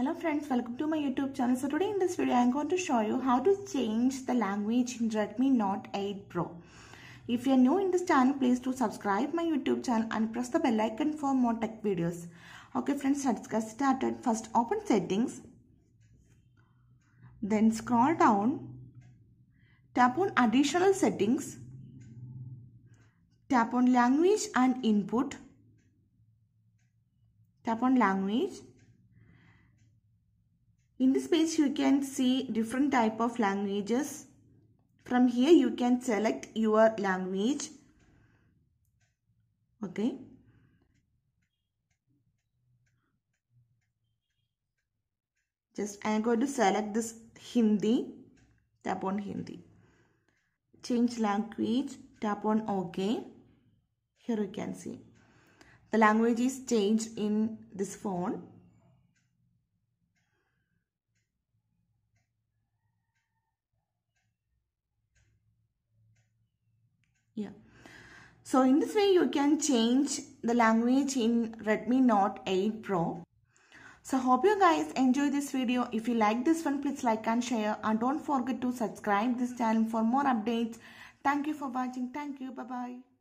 Hello friends, welcome to my YouTube channel. So today in this video I am going to show you how to change the language in Redmi Note 8 Pro. If you are new in this channel, please do subscribe my YouTube channel and press the bell icon for more tech videos. Okay friends, let's get started. First open settings, then scroll down, tap on additional settings, tap on language and input, tap on language. In this page you can see different type of languages. From here you can select your language. Okay. Just I am going to select this Hindi. Tap on Hindi. Change language. Tap on OK. Here you can see the language is changed in this phone. Yeah. So in this way you can change the language in Redmi Note 8 Pro. So hope you guys enjoy this video. If you like this one, please like and share, and don't forget to subscribe this channel for more updates. Thank you for watching. Thank you. Bye bye.